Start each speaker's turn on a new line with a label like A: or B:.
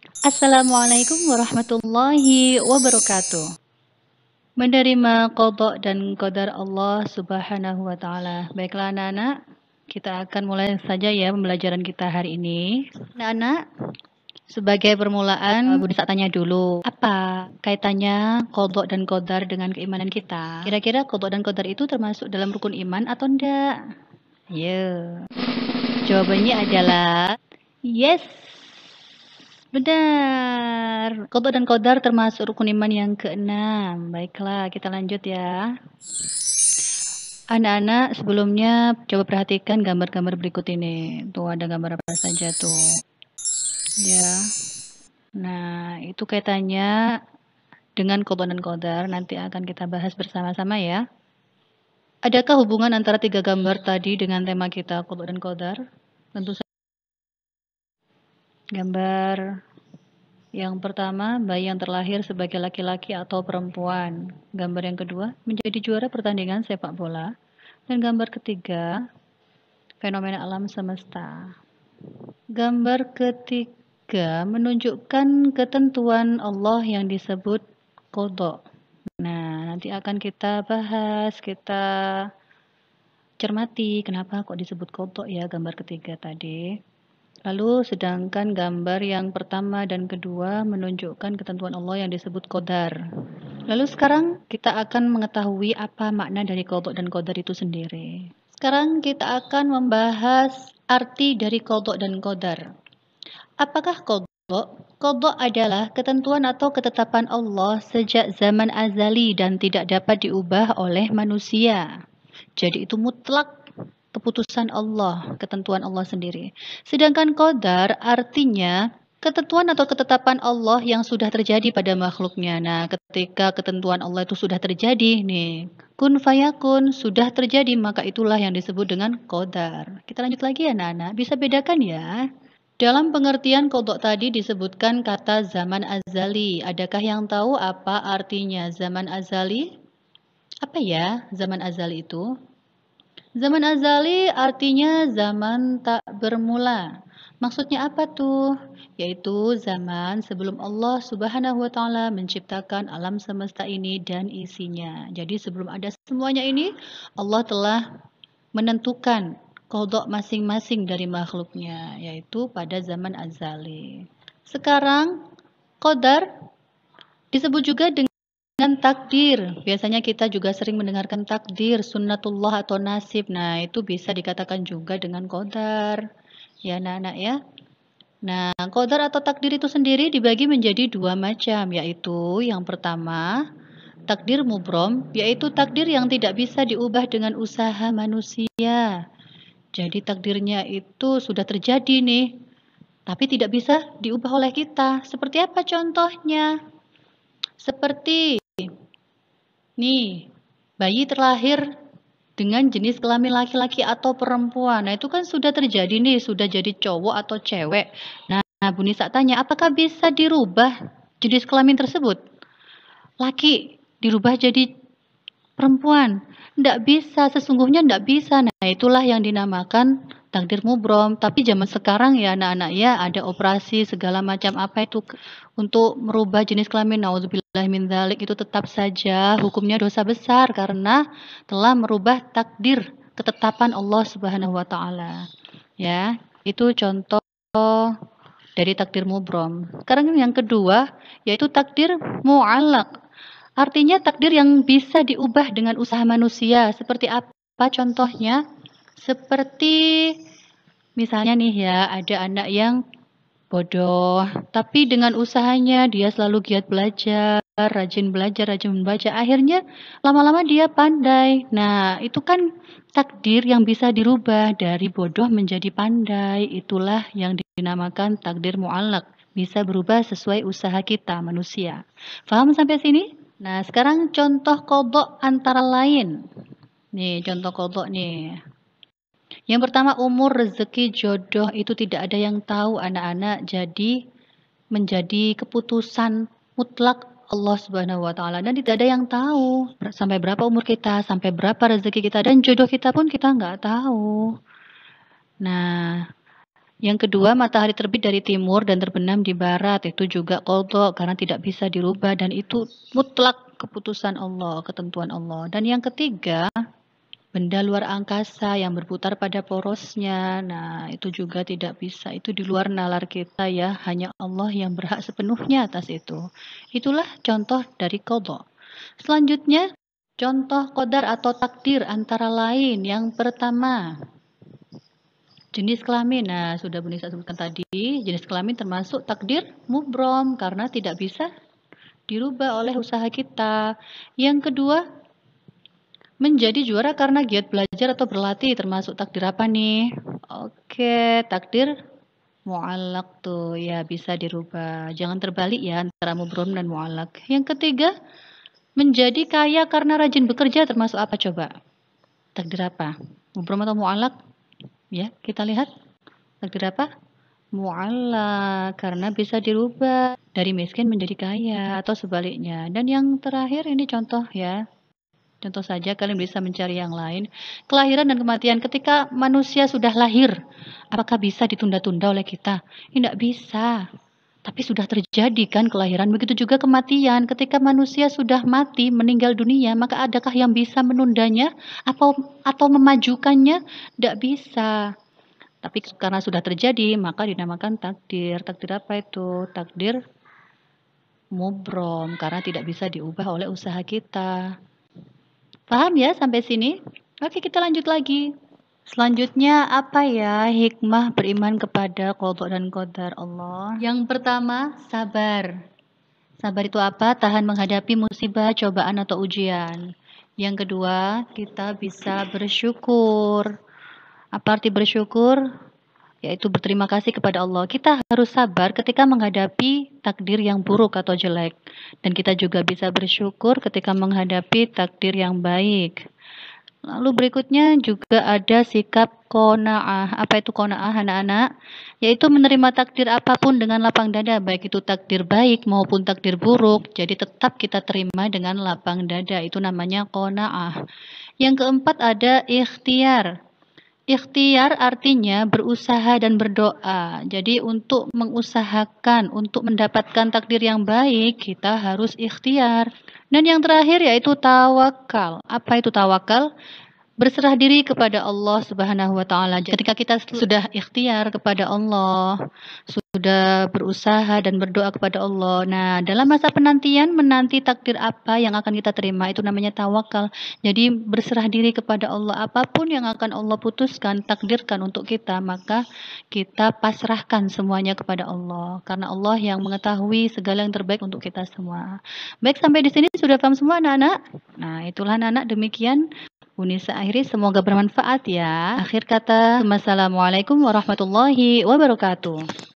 A: Assalamualaikum warahmatullahi wabarakatuh. Menerima qada dan qadar Allah Subhanahu wa taala. Baiklah anak-anak, kita akan mulai saja ya pembelajaran kita hari ini. Anak-anak, sebagai permulaan, Budi Sak tanya dulu, apa kaitannya qada dan qadar dengan keimanan kita? Kira-kira qada dan qadar itu termasuk dalam rukun iman atau enggak? Ayo. Jawabannya adalah yes. Benar. Qada dan qadar termasuk rukun iman yang keenam. Baiklah, kita lanjut ya. Anak-anak, sebelumnya coba perhatikan gambar-gambar berikut ini. Tuh ada gambar apa saja tuh. Ya. Nah, itu kaitannya dengan qada dan qadar. Nanti akan kita bahas bersama-sama ya. Adakah hubungan antara tiga gambar tadi dengan tema kita qada dan qadar? Tentu saja. Gambar yang pertama, bayi yang terlahir sebagai laki-laki atau perempuan. Gambar yang kedua, menjadi juara pertandingan sepak bola. Dan gambar ketiga, fenomena alam semesta. Gambar ketiga menunjukkan ketentuan Allah yang disebut qada. Nah, nanti akan kita bahas, kita cermati kenapa kok disebut qada ya gambar ketiga tadi. Lalu sedangkan gambar yang pertama dan kedua menunjukkan ketentuan Allah yang disebut qadar. Lalu sekarang kita akan mengetahui apa makna dari qada dan qadar itu sendiri. Sekarang kita akan membahas arti dari qada dan qadar. Apakah qada? Qada adalah ketentuan atau ketetapan Allah sejak zaman azali dan tidak dapat diubah oleh manusia. Jadi itu mutlak keputusan Allah, ketentuan Allah sendiri. Sedangkan qadar artinya ketentuan atau ketetapan Allah yang sudah terjadi pada makhluknya. Nah, ketika ketentuan Allah itu sudah terjadi nih, kun fayakun, sudah terjadi, maka itulah yang disebut dengan qadar. Kita lanjut lagi ya anak-anak, bisa bedakan ya. Dalam pengertian qada tadi disebutkan kata zaman azali. Adakah yang tahu apa artinya zaman azali? Apa ya zaman azali itu? Zaman azali artinya zaman tak bermula. Maksudnya apa tuh? Yaitu zaman sebelum Allah Subhanahu wa taala menciptakan alam semesta ini dan isinya. Jadi sebelum ada semuanya ini, Allah telah menentukan qada masing-masing dari makhluknya, yaitu pada zaman azali. Sekarang qadar disebut juga dengan takdir. Biasanya kita juga sering mendengarkan takdir, sunnatullah atau nasib. Nah, itu bisa dikatakan juga dengan qadar. Ya, anak-anak ya. Nah, qadar atau takdir itu sendiri dibagi menjadi dua macam, yaitu yang pertama, takdir mubrom, yaitu takdir yang tidak bisa diubah dengan usaha manusia. Jadi takdirnya itu sudah terjadi nih, tapi tidak bisa diubah oleh kita. Seperti apa contohnya? Seperti nih, bayi terlahir dengan jenis kelamin laki-laki atau perempuan. Nah, itu kan sudah terjadi nih, sudah jadi cowok atau cewek. Nah, Bu Nisa tanya, apakah bisa dirubah jenis kelamin tersebut? Laki dirubah jadi perempuan. Tidak bisa, sesungguhnya tidak bisa. Nah, itulah yang dinamakan takdir mubrom. Tapi zaman sekarang ya anak-anak ya, ada operasi segala macam apa itu untuk merubah jenis kelamin. Nauzubillah min dzalik, itu tetap saja hukumnya dosa besar karena telah merubah takdir ketetapan Allah Subhanahu wa taala. Ya, itu contoh dari takdir mubrom. Sekarang yang kedua yaitu takdir mu'allaq. Artinya takdir yang bisa diubah dengan usaha manusia. Seperti apa contohnya? Seperti misalnya nih ya, ada anak yang bodoh, tapi dengan usahanya dia selalu giat belajar, rajin membaca. Akhirnya lama-lama dia pandai. Nah, itu kan takdir yang bisa dirubah dari bodoh menjadi pandai. Itulah yang dinamakan takdir mu'allaq. Bisa berubah sesuai usaha kita manusia. Paham sampai sini? Nah, sekarang contoh qada antara lain. Nih, contoh qada nih. Yang pertama, umur, rezeki, jodoh itu tidak ada yang tahu anak-anak. Jadi menjadi keputusan mutlak Allah Subhanahu wa taala dan tidak ada yang tahu sampai berapa umur kita, sampai berapa rezeki kita dan jodoh kita pun kita nggak tahu. Nah, Yang kedua, matahari terbit dari timur dan terbenam di barat, itu juga qadha karena tidak bisa dirubah dan itu mutlak keputusan Allah, ketentuan Allah. Dan yang ketiga, benda luar angkasa yang berputar pada porosnya. Nah, itu juga tidak bisa. Itu di luar nalar kita ya. Hanya Allah yang berhak sepenuhnya atas itu. Itulah contoh dari qadha. Selanjutnya, contoh qadar atau takdir antara lain. Yang pertama, jenis kelamin. Nah, sudah Bu Nisa sebutkan tadi, jenis kelamin termasuk takdir mubrom karena tidak bisa dirubah oleh usaha kita. Yang kedua, menjadi juara karena giat belajar atau berlatih termasuk takdir apa nih? Oke, takdir mu'allaq tuh ya bisa dirubah. Jangan terbalik ya antara mubrom dan mu'allaq. Yang ketiga, menjadi kaya karena rajin bekerja termasuk apa coba? Takdir apa? Mubrom atau mu'allaq? Ya, kita lihat. Takdir apa? Mu'allaq karena bisa dirubah dari miskin menjadi kaya atau sebaliknya. Dan yang terakhir ini contoh ya. Contoh saja kalian bisa mencari yang lain. Kelahiran dan kematian ketika manusia sudah lahir, apakah bisa ditunda-tunda oleh kita? Tidak bisa. Tapi sudah terjadi kan kelahiran, begitu juga kematian. Ketika manusia sudah mati, meninggal dunia, maka adakah yang bisa menundanya atau memajukannya? Tidak bisa. Tapi karena sudah terjadi, maka dinamakan takdir. Takdir apa itu? Takdir mubrom, karena tidak bisa diubah oleh usaha kita. Paham ya sampai sini? Oke, kita lanjut lagi. Selanjutnya apa ya hikmah beriman kepada qadha dan qadar Allah? Yang pertama, sabar. Sabar itu apa? Tahan menghadapi musibah, cobaan atau ujian. Yang kedua, kita bisa bersyukur. Apa arti bersyukur? Yaitu berterima kasih kepada Allah. Kita harus sabar ketika menghadapi takdir yang buruk atau jelek. Dan kita juga bisa bersyukur ketika menghadapi takdir yang baik. Lalu berikutnya juga ada sikap qanaah. Apa itu qanaah anak-anak? Yaitu menerima takdir apapun dengan lapang dada, baik itu takdir baik maupun takdir buruk. Jadi tetap kita terima dengan lapang dada. Itu namanya qanaah. Yang keempat ada ikhtiar. Ikhtiar artinya berusaha dan berdoa. Jadi untuk mengusahakan, untuk mendapatkan takdir yang baik, kita harus ikhtiar. Dan yang terakhir yaitu tawakal. Apa itu tawakal? Berserah diri kepada Allah Subhanahu wa taala. Ketika kita sudah ikhtiar kepada Allah, sudah berusaha dan berdoa kepada Allah. Nah, dalam masa penantian menanti takdir apa yang akan kita terima itu namanya tawakal. Jadi berserah diri kepada Allah, apapun yang akan Allah putuskan, takdirkan untuk kita, maka kita pasrahkan semuanya kepada Allah. Karena Allah yang mengetahui segala yang terbaik untuk kita semua. Baik, sampai di sini sudah paham semua anak-anak? Nah, itulah anak-anak demikian Bu Nisa akhiri, semoga bermanfaat ya. Akhir kata, wassalamualaikum warahmatullahi wabarakatuh.